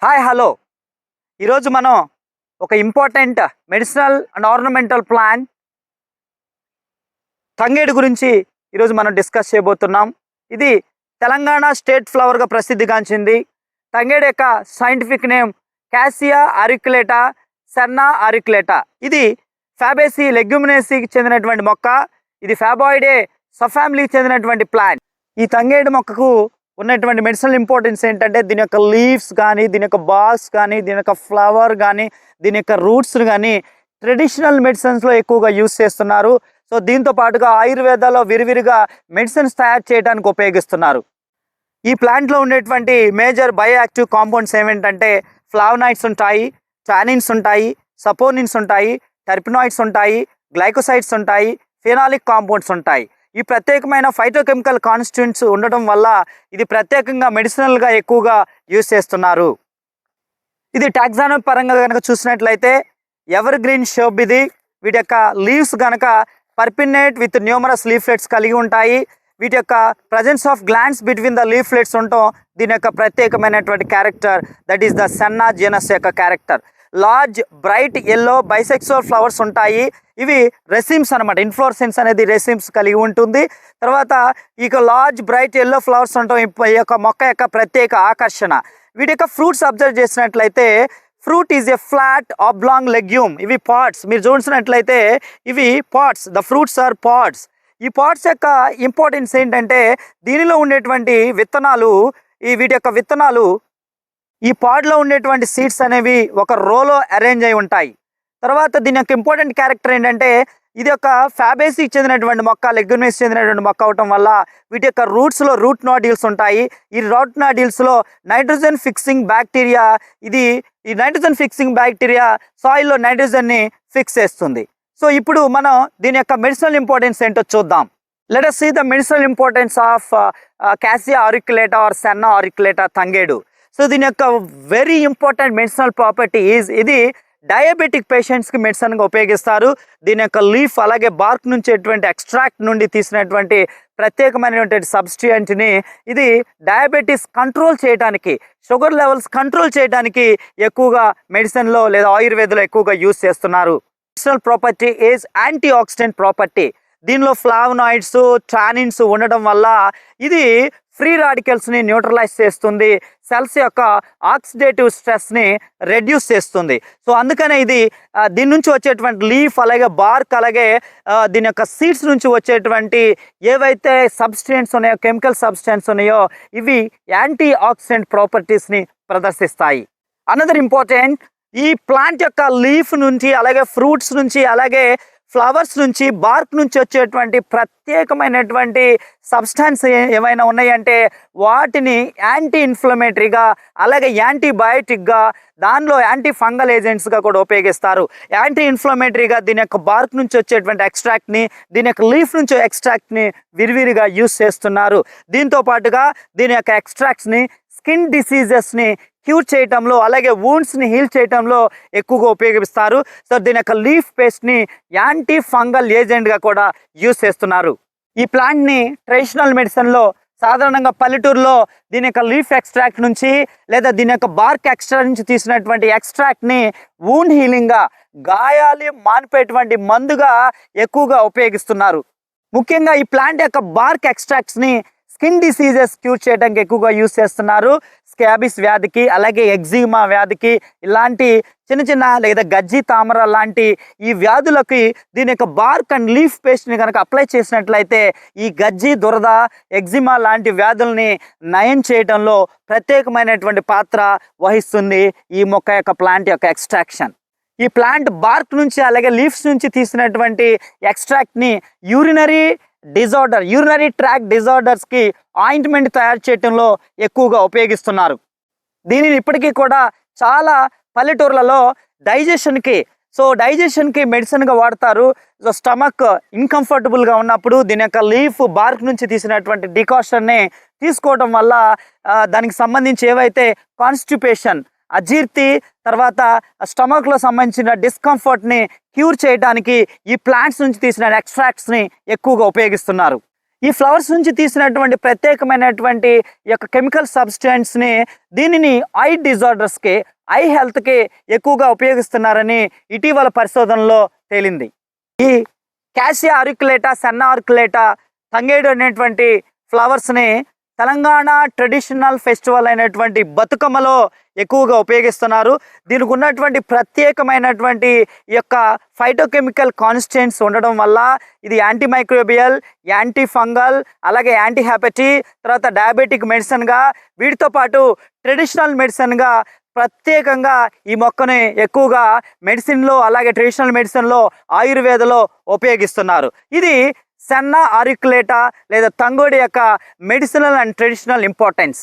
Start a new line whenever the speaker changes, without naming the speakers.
Hi hello ఈరోజు మనం ఒక important medicinal and ornamental plant తంగేడు గురించి ఈరోజు మనం డిస్కస్ చేయబోతున్నాం. ఇది తెలంగాణ స్టేట్ ఫ్లవర్గా ప్రసిద్ధిగాంచింది. తంగేడు యొక్క సైంటిఫిక్ నేమ్ క్యాసియా ఆరిక్యులేటా సెన్నా ఆరిక్యులేటా. ఇది ఫ్యాబేసి లెగ్యూమినేసీకి చెందినటువంటి మొక్క. ఇది ఫ్యాబాయిడే సబ్ ఫ్యామిలీకి చెందినటువంటి ప్లాంట్. ఈ తంగేడు మొక్కకు ఉన్నటువంటి మెడిసినల్ ఇంపార్టెన్స్ ఏంటంటే దీని యొక్క లీవ్స్ కానీ, దీని యొక్క బాక్స్ కానీ, దీని యొక్క ఫ్లవర్ కానీ, దీని యొక్క రూట్స్ కానీ ట్రెడిషనల్ మెడిసిన్స్లో ఎక్కువగా యూస్ చేస్తున్నారు. సో దీంతో పాటుగా ఆయుర్వేదాలో విరివిరిగా మెడిసిన్స్ తయారు చేయడానికి ఉపయోగిస్తున్నారు. ఈ ప్లాంట్లో ఉండేటువంటి మేజర్ బయోయాక్టివ్ కాంపౌండ్స్ ఏమిటంటే ఫ్లావనాయిడ్స్ ఉంటాయి, టానిన్స్ ఉంటాయి, సపోనిన్స్ ఉంటాయి, టెర్పినాయిడ్స్ ఉంటాయి, గ్లైకోసైడ్స్ ఉంటాయి, ఫినాలిక్ కాంపౌండ్స్ ఉంటాయి. ఈ ప్రత్యేకమైన ఫైటోకెమికల్ కాన్స్టిట్యూయెంట్స్ ఉండటం వల్ల ఇది ప్రత్యేకంగా మెడిసినల్గా ఎక్కువగా యూజ్ చేస్తున్నారు. ఇది టాక్సానమీ పరంగా కనుక చూసినట్లయితే ఎవర్ గ్రీన్ షర్బ్ ఇది. వీటి యొక్క లీవ్స్ కనుక పర్పినేట్ విత్ న్యూమరస్ లీఫ్లెట్స్ కలిగి ఉంటాయి. వీటి యొక్క presence of glands between the leaflets ఉండటం దీని యొక్క ప్రత్యేకమైనటువంటి character. That is the senna genus యొక్క character. Large bright yellow bisexual flowers ఉంటాయి. ఇవి రెసిమ్స్ అనమాట. ఇన్ఫ్లోరసెన్స్ అనేది రెసిమ్స్ కలిగి ఉంటుంది. తర్వాత ఈ లార్జ్ బ్రైట్ ఎల్లో ఫ్లవర్స్ ఉండటం ఈ యొక్క మొక్క యొక్క ప్రత్యేక ఆకర్షణ. వీటి యొక్క ఫ్రూట్స్ అబ్జర్వ్ చేసినట్లయితే fruit is a flat oblong legume. ఇవి పాట్స్. మీరు చూసినట్లయితే ఇవి pods. The fruits are pods. ఈ పాట్స్ యొక్క ఇంపార్టెన్స్ ఏంటంటే దీనిలో ఉండేటువంటి విత్తనాలు, వీటి యొక్క విత్తనాలు ఈ పాడ్లో ఉండేటువంటి సీడ్స్ అనేవి ఒక రోలో అరేంజ్ అయి ఉంటాయి. తర్వాత దీని యొక్క ఇంపార్టెంట్ క్యారెక్టర్ ఏంటంటే ఇది ఒక ఫ్యాబేసీకి చెందినటువంటి మొక్క, లెగ్యూమినేస్ చెందినటువంటి మొక్క అవటం వల్ల వీటి యొక్క రూట్స్లో రూట్ నాడ్యూల్స్ ఉంటాయి. ఈ రూట్ నాడ్యూల్స్లో నైట్రోజన్ ఫిక్సింగ్ బ్యాక్టీరియా, ఈ నైట్రోజన్ ఫిక్సింగ్ బ్యాక్టీరియా సాయిల్లో నైట్రోజన్ని ఫిక్స్ చేస్తుంది. సో ఇప్పుడు మనం దీని యొక్క మెడిసినల్ ఇంపార్టెన్స్ ఏంటో చూద్దాం. Let us see the medicinal importance of Cassia auriculata or Senna auriculata Tangedu. So దీని యొక్క very important medicinal property is ఇది డయాబెటిక్ పేషెంట్స్కి మెడిసిన్గా ఉపయోగిస్తారు. దీని యొక్క లీఫ్ అలాగే బార్క్ నుంచి ఎక్స్ట్రాక్ట్ నుండి తీసినటువంటి ప్రత్యేకమైనటువంటి సబ్స్టిట్యూయెంట్ని ఇది డయాబెటీస్ కంట్రోల్ చేయడానికి, షుగర్ లెవెల్స్ కంట్రోల్ చేయడానికి ఎక్కువగా మెడిసిన్లో లేదా ఆయుర్వేదంలో ఎక్కువగా యూజ్ చేస్తున్నారు. Medicinal property is anti oxidant property. దీనిలో ఫ్లావనాయిడ్స్, టానిన్స్ ఉండడం వల్ల ఇది ఫ్రీ రాడికల్స్ని న్యూట్రలైజ్ చేస్తుంది. సెల్స్ యొక్క ఆక్సిడేటివ్ స్ట్రెస్ని రెడ్యూస్ చేస్తుంది. సో అందుకనే ఇది దీని నుంచి వచ్చేటువంటి లీఫ్ అలాగే బార్క్ అలాగే దీని యొక్క సీడ్స్ నుంచి వచ్చేటువంటి ఏవైతే సబ్స్టెన్స్ ఉన్నాయో, కెమికల్ సబ్స్టెన్స్ ఉన్నాయో ఇవి యాంటీ ఆక్సిడెంట్ ప్రాపర్టీస్ని ప్రదర్శిస్తాయి. అనదర్ ఇంపార్టెంట్, ఈ ప్లాంట్ యొక్క లీఫ్ నుంచి అలాగే ఫ్రూట్స్ నుంచి అలాగే ఫ్లవర్స్ నుంచి బార్క్ నుంచి వచ్చేటువంటి ప్రత్యేకమైనటువంటి సబ్స్టాన్స్ ఏమైనా ఉన్నాయంటే వాటిని యాంటీ ఇన్ఫ్లమేటరీగా అలాగే యాంటీబయాటిక్గా, దానిలో యాంటీ ఫంగల్ ఏజెంట్స్గా కూడా ఉపయోగిస్తారు. యాంటీ ఇన్ఫ్లమేటరీగా దీని యొక్క బార్క్ నుంచి వచ్చేటువంటి ఎక్స్ట్రాక్ట్ని, దీని యొక్క లీఫ్ నుంచి ఎక్స్ట్రాక్ట్ని విరివిరిగా యూస్ చేస్తున్నారు. దీంతో పాటుగా దీని యొక్క ఎక్స్ట్రాక్ట్స్ని స్కిన్ డిసీజెస్ని క్యూర్ చేయటంలో అలాగే వూండ్స్ని హీల్ చేయటంలో ఎక్కువగా ఉపయోగిస్తారు. సో దీని యొక్క లీఫ్ పేస్ట్ని యాంటీ ఫంగల్ ఏజెంట్గా కూడా యూజ్ చేస్తున్నారు. ఈ ప్లాంట్ని ట్రెడిషనల్ మెడిసిన్లో సాధారణంగా పల్లెటూరులో దీని యొక్క లీఫ్ ఎక్స్ట్రాక్ట్ నుంచి లేదా దీని యొక్క బార్క్ ఎక్స్ట్రా నుంచి తీసినటువంటి ఎక్స్ట్రాక్ట్ని వూండ్ హీలింగ్గా, గాయాలు మానిపేటువంటి మందుగా ఎక్కువగా ఉపయోగిస్తున్నారు. ముఖ్యంగా ఈ ప్లాంట్ యొక్క బార్క్ ఎక్స్ట్రాక్ట్స్ని స్కిన్ డిసీజెస్ క్యూర్ చేయడానికి ఎక్కువగా యూజ్ చేస్తున్నారు. స్కాబిస్ వ్యాధికి అలాగే ఎగ్జిమా వ్యాధికి, ఇలాంటి చిన్న చిన్న లేదా గజ్జి తామర లాంటి ఈ వ్యాధులకి దీని యొక్క బార్క్ అండ్ లీఫ్ పేస్ట్ని కనుక అప్లై చేసినట్లయితే ఈ గజ్జి, దురద, ఎగ్జిమా లాంటి వ్యాధుల్ని నయం చేయడంలో ప్రత్యేకమైనటువంటి పాత్ర వహిస్తుంది ఈ మొక్క యొక్క ప్లాంట్ యొక్క ఎక్స్ట్రాక్షన్. ఈ ప్లాంట్ బార్క్ నుంచి అలాగే లీఫ్స్ నుంచి తీసినటువంటి ఎక్స్ట్రాక్ట్ని యూరినరీ ట్రాక్ డిజార్డర్స్కి ఆయింట్మెంట్ తయారు చేయడంలో ఎక్కువగా ఉపయోగిస్తున్నారు. దీనిని ఇప్పటికీ కూడా చాలా పల్లెటూర్లలో డైజెషన్కి మెడిసిన్గా వాడతారు. సో స్టమక్ ఇన్కంఫర్టబుల్గా ఉన్నప్పుడు దీని యొక్క లీఫ్ బార్క్ నుంచి తీసినటువంటి డికాషన్ని తీసుకోవడం వల్ల దానికి సంబంధించి ఏవైతే కాన్స్టిపేషన్, అజీర్తి, తర్వాత స్టమక్లో సంబంధించిన డిస్కంఫర్ట్ని క్యూర్ చేయడానికి ఈ ప్లాంట్స్ నుంచి తీసిన ఎక్స్ట్రాక్ట్స్ని ఎక్కువగా ఉపయోగిస్తున్నారు. ఈ ఫ్లవర్స్ నుంచి తీసినటువంటి ప్రత్యేకమైనటువంటి ఈ యొక్క కెమికల్ సబ్స్టెన్స్ని దీనిని ఐ డిజార్డర్స్కి, ఐ హెల్త్కి ఎక్కువగా ఉపయోగిస్తున్నారని ఇటీవల పరిశోధనలో తేలింది. ఈ క్యాసియా ఆరికులేటా, సెన్నా ఆరికులేటా, తంగేడు అనేటువంటి ఫ్లవర్స్ని తెలంగాణ ట్రెడిషనల్ ఫెస్టివల్ అయినటువంటి బతుకమ్మలో ఎక్కువగా ఉపయోగిస్తున్నారు. దీనికి ఉన్నటువంటి ప్రత్యేకమైనటువంటి ఈ యొక్క ఫైటోకెమికల్ కాన్స్టిట్యూయెంట్స్ ఉండడం వల్ల ఇది యాంటీమైక్రోబియల్, యాంటీ ఫంగల్, అలాగే యాంటీ హ్యాపటిక్, తర్వాత డయాబెటిక్ మెడిసిన్గా, వీటితో పాటు ట్రెడిషనల్ మెడిసిన్గా ప్రత్యేకంగా ఈ మొక్కని ఎక్కువగా మెడిసిన్లో, అలాగే ట్రెడిషనల్ మెడిసిన్లో, ఆయుర్వేదలో ఉపయోగిస్తున్నారు. ఇది సెన్నా ఆరికులేటా లేదా తంగోడి యొక్క మెడిసినల్ అండ్ ట్రెడిషనల్ ఇంపార్టెన్స్.